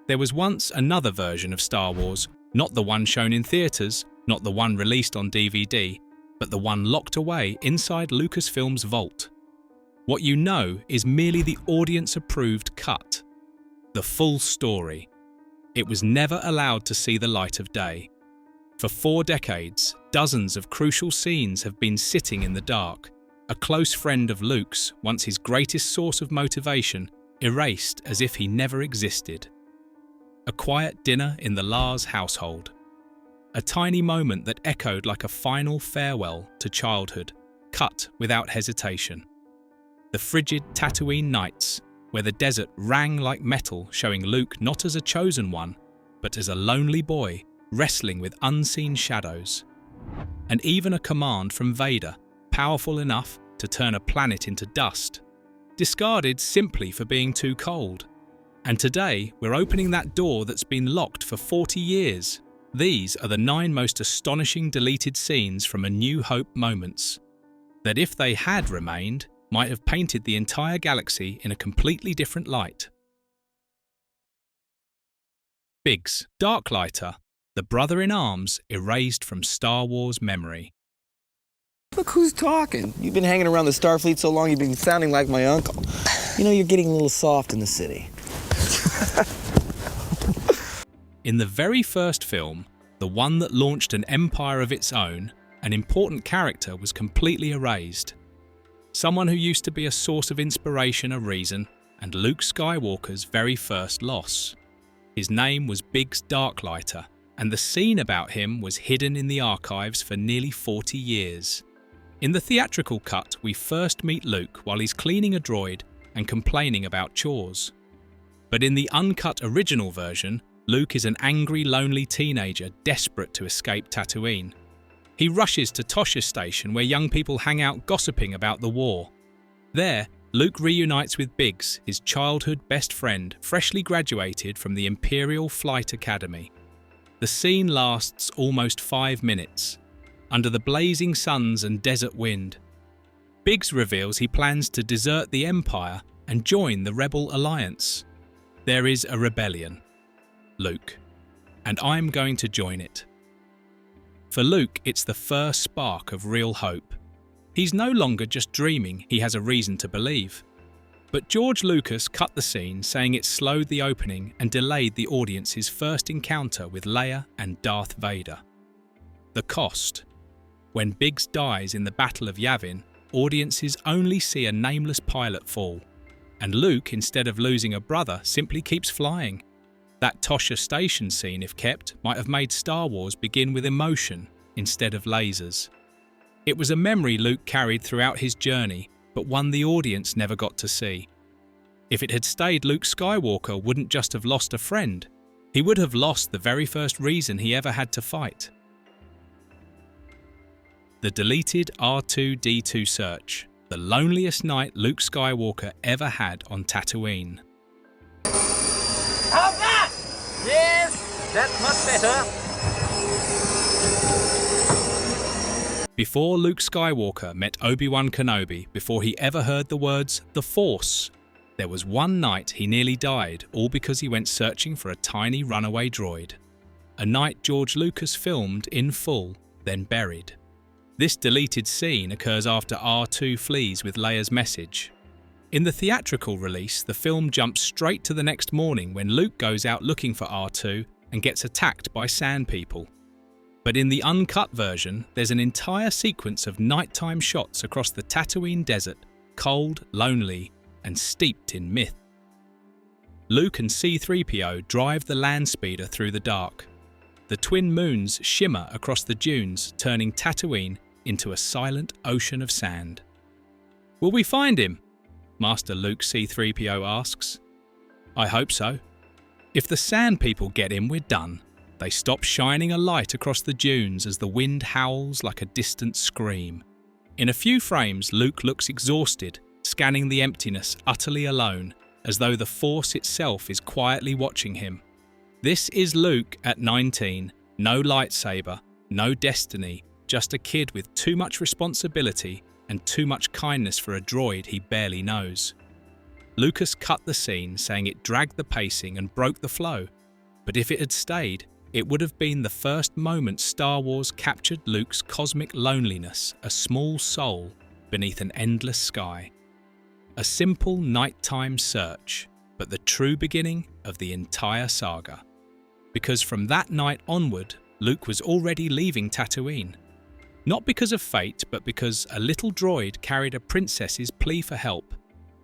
There was once another version of Star Wars, not the one shown in theaters, not the one released on DVD, but the one locked away inside Lucasfilm's vault. What you know is merely the audience-approved cut. The full story. It was never allowed to see the light of day. For 4 decades, dozens of crucial scenes have been sitting in the dark. A close friend of Luke's, once his greatest source of motivation, erased as if he never existed. A quiet dinner in the Lars household. A tiny moment that echoed like a final farewell to childhood, cut without hesitation. The frigid Tatooine nights, where the desert rang like metal, showing Luke not as a chosen one, but as a lonely boy wrestling with unseen shadows. And even a command from Vader, powerful enough to turn a planet into dust, discarded simply for being too cold. And today, we're opening that door that's been locked for 40 years. These are the 9 most astonishing deleted scenes from A New Hope moments, that if they had remained, might have painted the entire galaxy in a completely different light. Biggs, Darklighter, the brother-in-arms erased from Star Wars memory. Look who's talking. You've been hanging around the Starfleet so long you've been sounding like my uncle. You know, you're getting a little soft in the city. In the very first film, the one that launched an empire of its own, an important character was completely erased. Someone who used to be a source of inspiration, a reason, and Luke Skywalker's very first loss. His name was Biggs Darklighter, and the scene about him was hidden in the archives for nearly 40 years. In the theatrical cut, we first meet Luke while he's cleaning a droid and complaining about chores. But in the uncut original version, Luke is an angry, lonely teenager desperate to escape Tatooine. He rushes to Tosche Station where young people hang out gossiping about the war. There, Luke reunites with Biggs, his childhood best friend, freshly graduated from the Imperial Flight Academy. The scene lasts almost 5 minutes, under the blazing suns and desert wind. Biggs reveals he plans to desert the Empire and join the Rebel Alliance. There is a rebellion, Luke, and I'm going to join it. For Luke, it's the first spark of real hope. He's no longer just dreaming, he has a reason to believe. But George Lucas cut the scene, saying it slowed the opening and delayed the audience's first encounter with Leia and Darth Vader. The cost. When Biggs dies in the Battle of Yavin, audiences only see a nameless pilot fall, and Luke, instead of losing a brother, simply keeps flying. That Tosche Station scene, if kept, might have made Star Wars begin with emotion instead of lasers. It was a memory Luke carried throughout his journey, but one the audience never got to see. If it had stayed, Luke Skywalker wouldn't just have lost a friend, he would have lost the very first reason he ever had to fight. The deleted R2-D2 search, the loneliest night Luke Skywalker ever had on Tatooine. How's that? Yes, that's much better. Before Luke Skywalker met Obi-Wan Kenobi, before he ever heard the words, "The Force," there was one night he nearly died, all because he went searching for a tiny runaway droid. A night George Lucas filmed in full, then buried. This deleted scene occurs after R2 flees with Leia's message. In the theatrical release, the film jumps straight to the next morning when Luke goes out looking for R2 and gets attacked by sand people. But in the uncut version, there's an entire sequence of nighttime shots across the Tatooine desert, cold, lonely, and steeped in myth. Luke and C-3PO drive the land speeder through the dark. The twin moons shimmer across the dunes, turning Tatooine into a silent ocean of sand. "Will we find him?" Master Luke C-3PO asks. "I hope so. If the sand people get him, we're done." They stop shining a light across the dunes as the wind howls like a distant scream. In a few frames, Luke looks exhausted, scanning the emptiness, utterly alone, as though the Force itself is quietly watching him. This is Luke at 19, no lightsaber, no destiny, just a kid with too much responsibility and too much kindness for a droid he barely knows. Lucas cut the scene, saying it dragged the pacing and broke the flow. But if it had stayed, it would have been the first moment Star Wars captured Luke's cosmic loneliness, a small soul beneath an endless sky. A simple nighttime search, but the true beginning of the entire saga. Because from that night onward, Luke was already leaving Tatooine. Not because of fate, but because a little droid carried a princess's plea for help.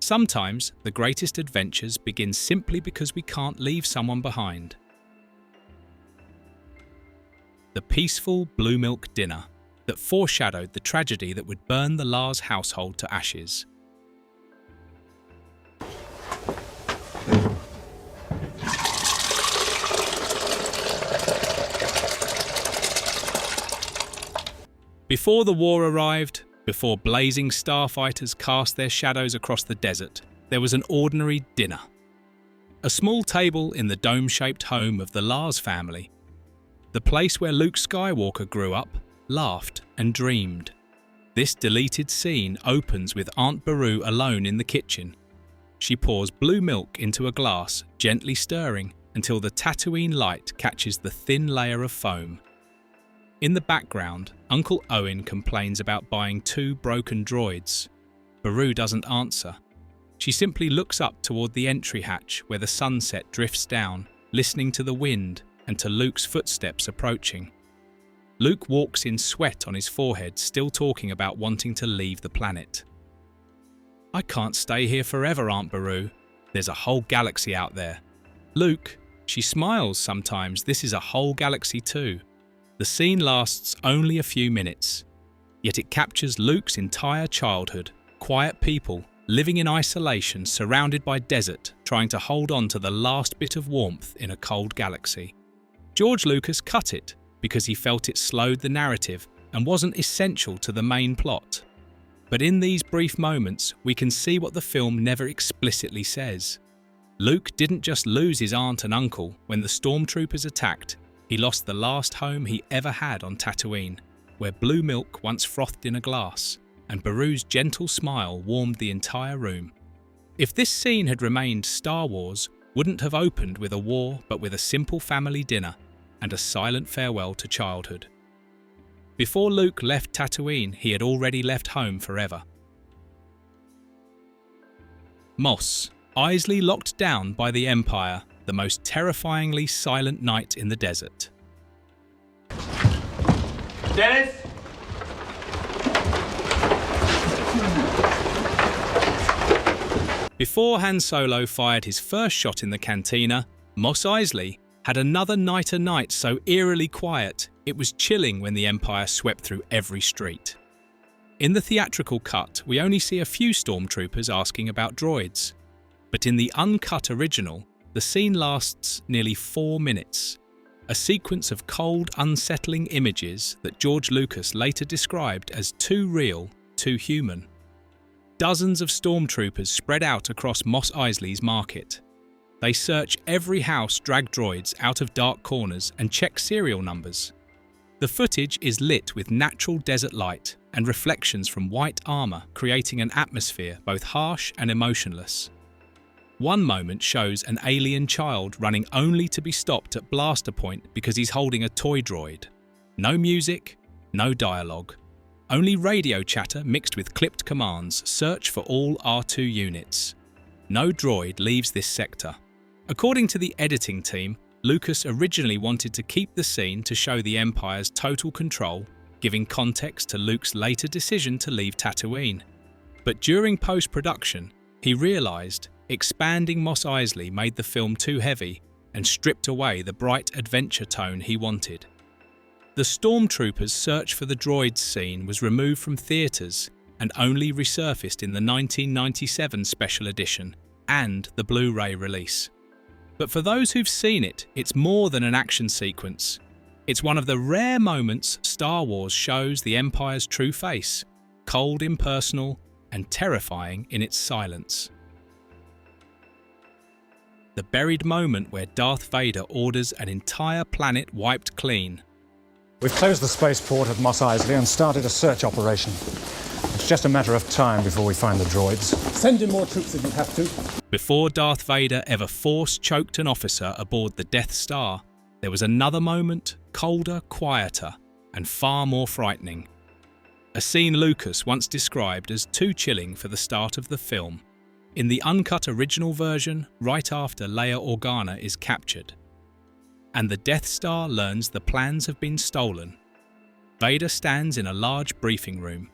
Sometimes the greatest adventures begin simply because we can't leave someone behind. The peaceful blue milk dinner that foreshadowed the tragedy that would burn the Lars household to ashes. Before the war arrived, before blazing starfighters cast their shadows across the desert, there was an ordinary dinner. A small table in the dome-shaped home of the Lars family. The place where Luke Skywalker grew up, laughed and dreamed. This deleted scene opens with Aunt Beru alone in the kitchen. She pours blue milk into a glass, gently stirring until the Tatooine light catches the thin layer of foam. In the background, Uncle Owen complains about buying 2 broken droids. Beru doesn't answer. She simply looks up toward the entry hatch where the sunset drifts down, listening to the wind and to Luke's footsteps approaching. Luke walks in sweat on his forehead, still talking about wanting to leave the planet. "I can't stay here forever, Aunt Beru. There's a whole galaxy out there." "Luke," she smiles sometimes, "this is a whole galaxy too." The scene lasts only a few minutes, yet it captures Luke's entire childhood, quiet people, living in isolation, surrounded by desert, trying to hold on to the last bit of warmth in a cold galaxy. George Lucas cut it because he felt it slowed the narrative and wasn't essential to the main plot. But in these brief moments, we can see what the film never explicitly says. Luke didn't just lose his aunt and uncle when the stormtroopers attacked. He lost the last home he ever had on Tatooine, where blue milk once frothed in a glass, and Beru's gentle smile warmed the entire room. If this scene had remained Star Wars, wouldn't have opened with a war but with a simple family dinner and a silent farewell to childhood. Before Luke left Tatooine, he had already left home forever. Mos Eisley locked down by the Empire, the most terrifyingly silent night in the desert. Dennis? Before Han Solo fired his first shot in the cantina, Mos Eisley had another nighter night so eerily quiet it was chilling when the Empire swept through every street. In the theatrical cut, we only see a few stormtroopers asking about droids. But in the uncut original, the scene lasts nearly 4 minutes, a sequence of cold, unsettling images that George Lucas later described as too real, too human. Dozens of stormtroopers spread out across Mos Eisley's market. They search every house, drag droids out of dark corners and check serial numbers. The footage is lit with natural desert light and reflections from white armour, creating an atmosphere both harsh and emotionless. One moment shows an alien child running only to be stopped at blaster point because he's holding a toy droid. No music, no dialogue. Only radio chatter mixed with clipped commands, search for all R2 units. No droid leaves this sector. According to the editing team, Lucas originally wanted to keep the scene to show the Empire's total control, giving context to Luke's later decision to leave Tatooine. But during post-production, he realised expanding Mos Eisley made the film too heavy and stripped away the bright adventure tone he wanted. The Stormtroopers' search for the droids scene was removed from theatres and only resurfaced in the 1997 special edition and the Blu-ray release. But for those who've seen it, it's more than an action sequence. It's one of the rare moments Star Wars shows the Empire's true face, cold, impersonal, and terrifying in its silence. The buried moment where Darth Vader orders an entire planet wiped clean. We've closed the spaceport at Mos Eisley and started a search operation. just a matter of time before we find the droids. Send in more troops if you have to. Before Darth Vader ever force-choked an officer aboard the Death Star, there was another moment, colder, quieter, and far more frightening. A scene Lucas once described as too chilling for the start of the film. In the uncut original version, right after Leia Organa is captured, and the Death Star learns the plans have been stolen, Vader stands in a large briefing room.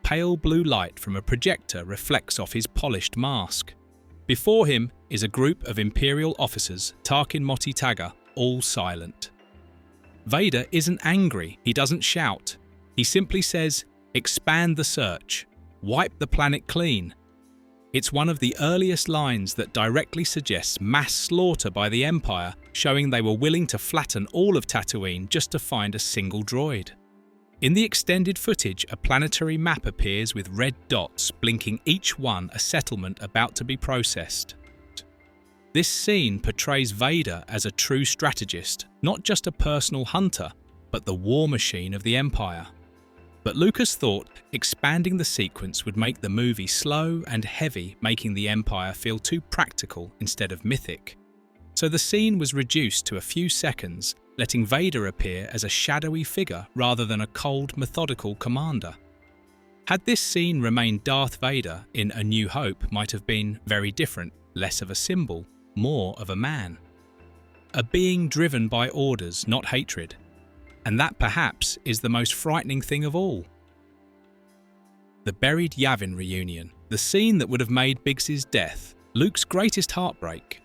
Pale blue light from a projector reflects off his polished mask. Before him is a group of Imperial officers, Tarkin Moti Taga, all silent. Vader isn't angry, he doesn't shout. He simply says, "Expand the search. Wipe the planet clean." It's one of the earliest lines that directly suggests mass slaughter by the Empire, showing they were willing to flatten all of Tatooine just to find a single droid. In the extended footage, a planetary map appears with red dots, blinking each one a settlement about to be processed. This scene portrays Vader as a true strategist, not just a personal hunter, but the war machine of the Empire. But Lucas thought expanding the sequence would make the movie slow and heavy, making the Empire feel too practical instead of mythic. So the scene was reduced to a few seconds, letting Vader appear as a shadowy figure rather than a cold, methodical commander. Had this scene remained Darth Vader in A New Hope might have been very different, less of a symbol, more of a man. A being driven by orders, not hatred. And that perhaps is the most frightening thing of all. The buried Yavin reunion, the scene that would have made Biggs's death, Luke's greatest heartbreak.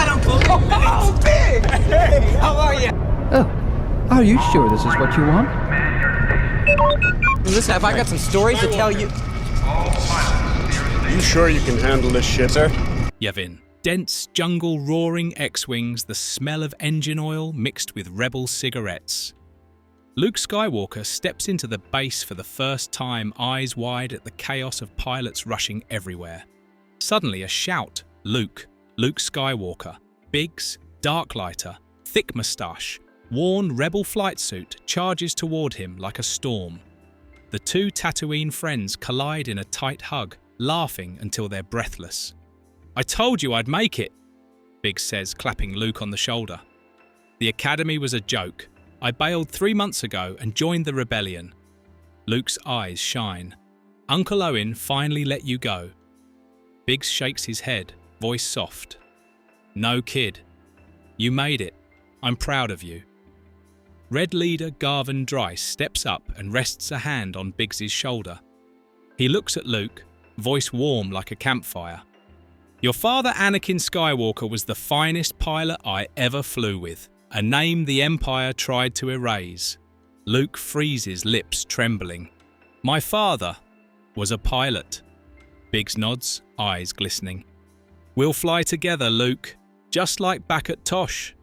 Oh, Big! Hey, how are you? Oh, are you sure this is what you want? Listen, have I got some stories to tell you? You sure you can handle this shit, sir? Yavin. Dense jungle roaring X-Wings, the smell of engine oil mixed with rebel cigarettes. Luke Skywalker steps into the base for the first time, eyes wide at the chaos of pilots rushing everywhere. Suddenly a shout, Luke Skywalker, Biggs, Darklighter, thick moustache, worn rebel flight suit charges toward him like a storm. The two Tatooine friends collide in a tight hug, laughing until they're breathless. "I told you I'd make it," Biggs says, clapping Luke on the shoulder. "The Academy was a joke. I bailed 3 months ago and joined the rebellion." Luke's eyes shine. "Uncle Owen finally let you go." Biggs shakes his head, voice soft. "No, kid. You made it. I'm proud of you." Red leader Garvin Dryce steps up and rests a hand on Biggs's shoulder. He looks at Luke, voice warm like a campfire. "Your father Anakin Skywalker was the finest pilot I ever flew with, a name the Empire tried to erase." Luke freezes, lips trembling. "My father was a pilot." Biggs nods, eyes glistening. "We'll fly together, Luke, just like back at Tosche."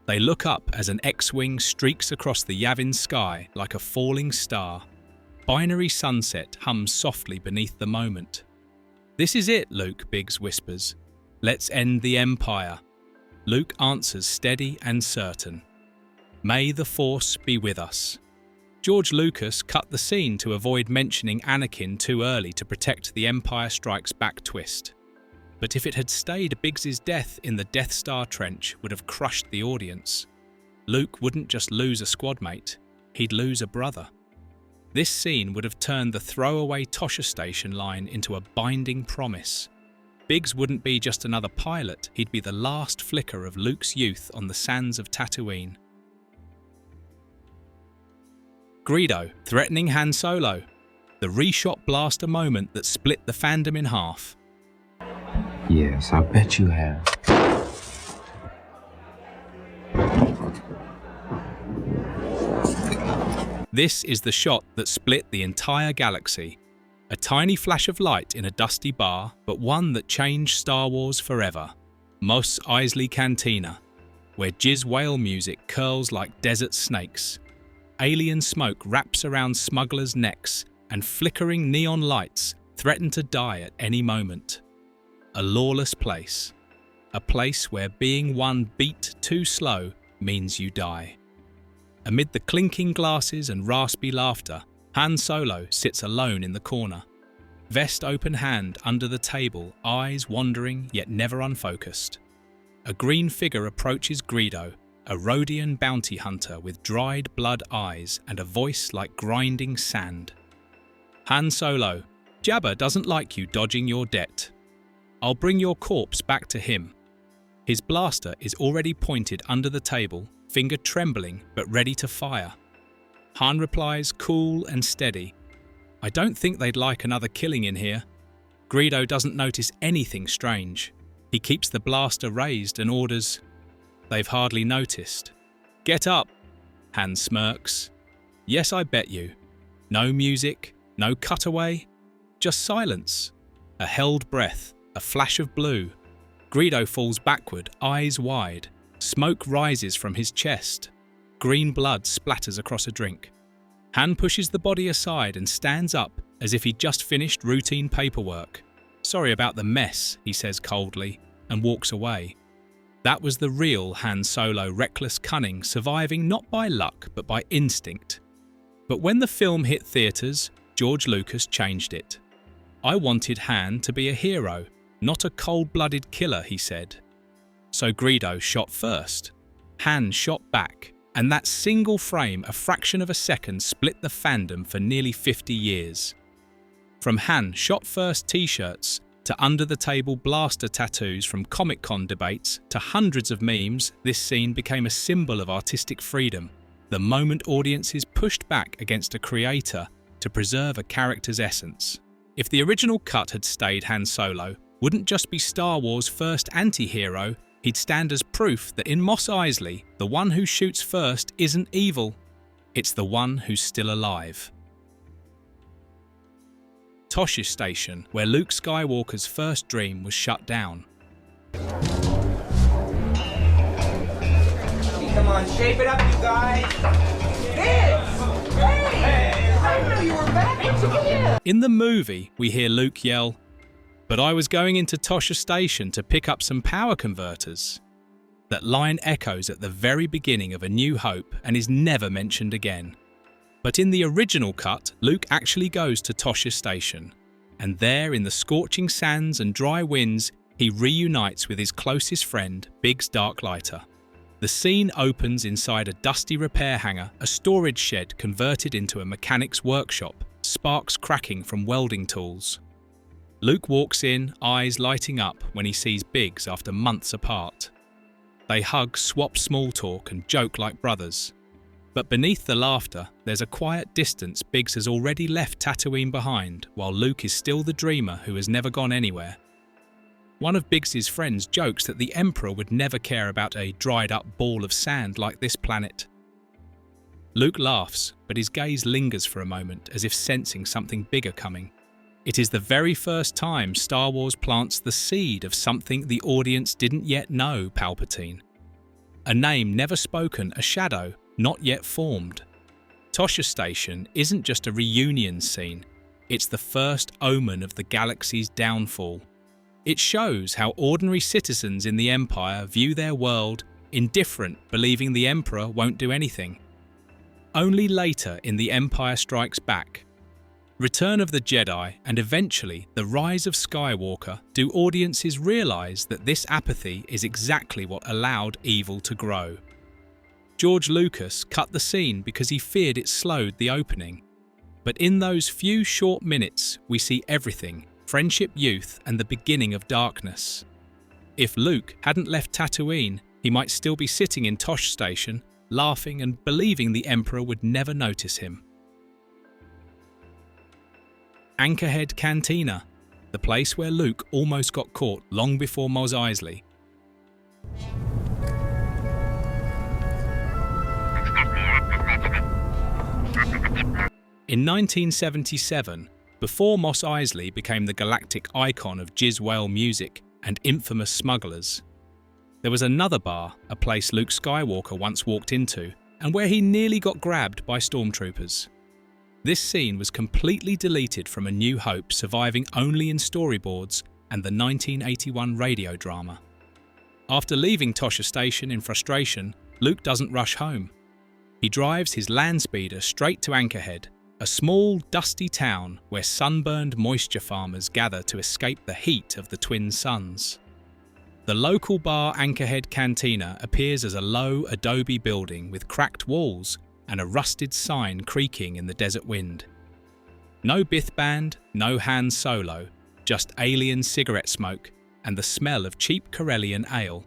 They look up as an X-Wing streaks across the Yavin sky like a falling star. Binary sunset hums softly beneath the moment. "This is it, Luke," Biggs whispers. "Let's end the Empire." Luke answers steady and certain. "May the Force be with us." George Lucas cut the scene to avoid mentioning Anakin too early to protect the Empire Strikes Back twist. But if it had stayed, Biggs's death in the Death Star trench would have crushed the audience. Luke wouldn't just lose a squad mate, he'd lose a brother. This scene would have turned the throwaway Tosche Station line into a binding promise. Biggs wouldn't be just another pilot, he'd be the last flicker of Luke's youth on the sands of Tatooine. Greedo, threatening Han Solo. The reshot blaster moment that split the fandom in half. Yes, I bet you have. This is the shot that split the entire galaxy. A tiny flash of light in a dusty bar, but one that changed Star Wars forever. Mos Eisley Cantina, where jizz whale music curls like desert snakes. Alien smoke wraps around smugglers' necks, and flickering neon lights threaten to die at any moment. A lawless place. A place where being one beat too slow means you die. Amid the clinking glasses and raspy laughter, Han Solo sits alone in the corner, vest open hand under the table, eyes wandering yet never unfocused. A green figure approaches Greedo, a Rhodian bounty hunter with dried blood eyes and a voice like grinding sand. Han Solo, Jabba doesn't like you dodging your debt. I'll bring your corpse back to him. His blaster is already pointed under the table, finger trembling but ready to fire. Han replies cool and steady. I don't think they'd like another killing in here. Greedo doesn't notice anything strange. He keeps the blaster raised and orders. They've hardly noticed. Get up! Han smirks. Yes, I bet you. No music, no cutaway, just silence. A held breath, a flash of blue. Greedo falls backward, eyes wide. Smoke rises from his chest. Green blood splatters across a drink. Han pushes the body aside and stands up as if he'd just finished routine paperwork. Sorry about the mess, he says coldly, and walks away. That was the real Han Solo reckless cunning, surviving not by luck but by instinct. But when the film hit theatres, George Lucas changed it. I wanted Han to be a hero, not a cold-blooded killer, he said. So Greedo shot first. Han shot back, and that single frame, a fraction of a second, split the fandom for nearly 50 years. From Han shot first t-shirts, to under-the-table blaster tattoos from Comic-Con debates, to hundreds of memes, this scene became a symbol of artistic freedom, the moment audiences pushed back against a creator to preserve a character's essence. If the original cut had stayed Han Solo, wouldn't just be Star Wars' first anti-hero, he'd stand as proof that in Mos Eisley, the one who shoots first isn't evil, it's the one who's still alive. Tosche Station, where Luke Skywalker's first dream was shut down. Come on, shape it up, you guys! Hey! I didn't know you were back! In the movie, we hear Luke yell, "But I was going into Tosche Station to pick up some power converters." That line echoes at the very beginning of A New Hope and is never mentioned again. But in the original cut, Luke actually goes to Tosche Station, and there in the scorching sands and dry winds, he reunites with his closest friend, Biggs Darklighter. The scene opens inside a dusty repair hangar, a storage shed converted into a mechanic's workshop, sparks cracking from welding tools. Luke walks in, eyes lighting up when he sees Biggs after months apart. They hug, swap small talk and joke like brothers. But beneath the laughter, there's a quiet distance Biggs has already left Tatooine behind, while Luke is still the dreamer who has never gone anywhere. One of Biggs's friends jokes that the Emperor would never care about a dried-up ball of sand like this planet. Luke laughs, but his gaze lingers for a moment as if sensing something bigger coming. It is the very first time Star Wars plants the seed of something the audience didn't yet know, Palpatine. A name never spoken, a shadow not yet formed. Tosche Station isn't just a reunion scene, it's the first omen of the galaxy's downfall. It shows how ordinary citizens in the Empire view their world, indifferent, believing the Emperor won't do anything. Only later in The Empire Strikes Back, Return of the Jedi, and eventually The Rise of Skywalker do audiences realise that this apathy is exactly what allowed evil to grow. George Lucas cut the scene because he feared it slowed the opening. But in those few short minutes, we see everything, friendship, youth, and the beginning of darkness. If Luke hadn't left Tatooine, he might still be sitting in Tosche Station, laughing and believing the Emperor would never notice him. Anchorhead Cantina, the place where Luke almost got caught long before Mos Eisley. In 1977, before Mos Eisley became the galactic icon of jizz whale music and infamous smugglers, there was another bar, a place Luke Skywalker once walked into, and where he nearly got grabbed by stormtroopers. This scene was completely deleted from A New Hope, surviving only in storyboards and the 1981 radio drama. After leaving Tosche Station in frustration, Luke doesn't rush home. He drives his land speeder straight to Anchorhead, a small, dusty town where sunburned moisture farmers gather to escape the heat of the twin suns. The local bar Anchorhead Cantina appears as a low adobe building with cracked walls and a rusted sign creaking in the desert wind. No Bith band, no Han Solo, just alien cigarette smoke and the smell of cheap Corellian ale.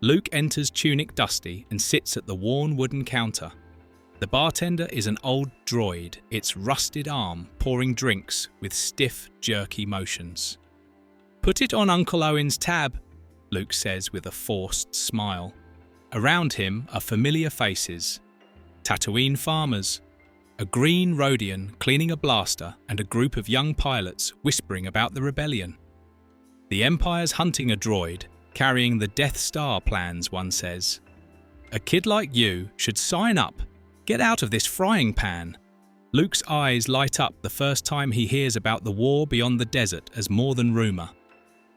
Luke enters tunic dusty and sits at the worn wooden counter. The bartender is an old droid, its rusted arm pouring drinks with stiff, jerky motions. "Put it on Uncle Owen's tab," Luke says with a forced smile. Around him are familiar faces. Tatooine farmers, a green Rhodian cleaning a blaster, and a group of young pilots whispering about the rebellion. The Empire's hunting a droid, carrying the Death Star plans, one says. "A kid like you should sign up. Get out of this frying pan." Luke's eyes light up the first time he hears about the war beyond the desert as more than rumour.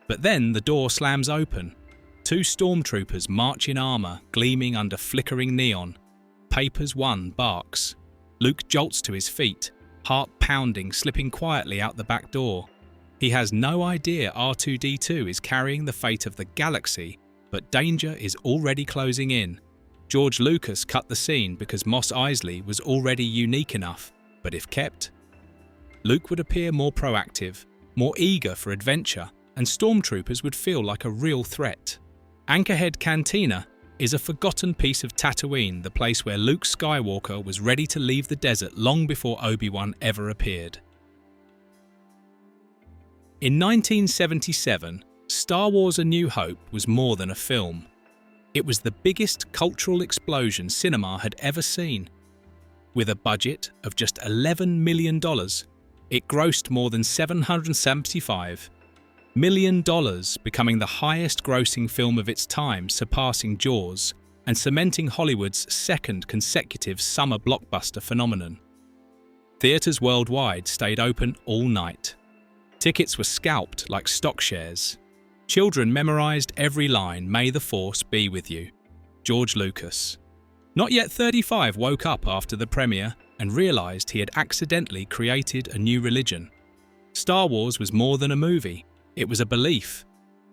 But then the door slams open. Two stormtroopers march in armour, gleaming under flickering neon. Papers One barks. Luke jolts to his feet, heart pounding, slipping quietly out the back door. He has no idea R2-D2 is carrying the fate of the galaxy, but danger is already closing in. George Lucas cut the scene because Mos Eisley was already unique enough, but if kept, Luke would appear more proactive, more eager for adventure, and stormtroopers would feel like a real threat. Anchorhead Cantina is a forgotten piece of Tatooine, the place where Luke Skywalker was ready to leave the desert long before Obi-Wan ever appeared. In 1977, Star Wars: A New Hope was more than a film. It was the biggest cultural explosion cinema had ever seen. With a budget of just $11 million, it grossed more than $775 million, becoming the highest-grossing film of its time, surpassing Jaws, and cementing Hollywood's second consecutive summer blockbuster phenomenon. Theaters worldwide stayed open all night. Tickets were scalped like stock shares. Children memorized every line, "May the Force be with you." George Lucas. Not yet 35 woke up after the premiere and realized he had accidentally created a new religion. Star Wars was more than a movie. It was a belief,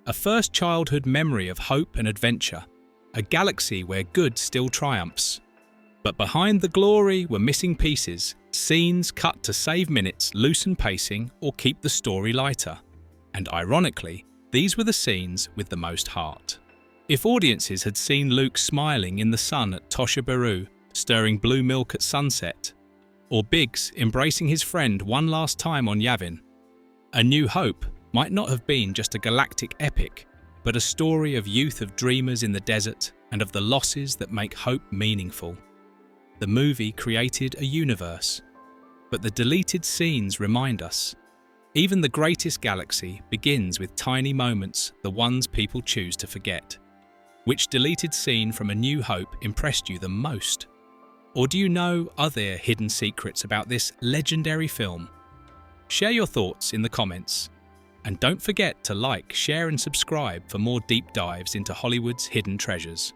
a first childhood memory of hope and adventure, a galaxy where good still triumphs. But behind the glory were missing pieces, scenes cut to save minutes, loosen pacing, or keep the story lighter. And ironically, these were the scenes with the most heart. If audiences had seen Luke smiling in the sun at Tosche Station, stirring blue milk at sunset, or Biggs embracing his friend one last time on Yavin, A New Hope might not have been just a galactic epic, but a story of youth, of dreamers in the desert, and of the losses that make hope meaningful. The movie created a universe, but the deleted scenes remind us. Even the greatest galaxy begins with tiny moments, the ones people choose to forget. Which deleted scene from A New Hope impressed you the most? Or do you know other hidden secrets about this legendary film? Share your thoughts in the comments. And don't forget to like, share and subscribe for more deep dives into Hollywood's hidden treasures.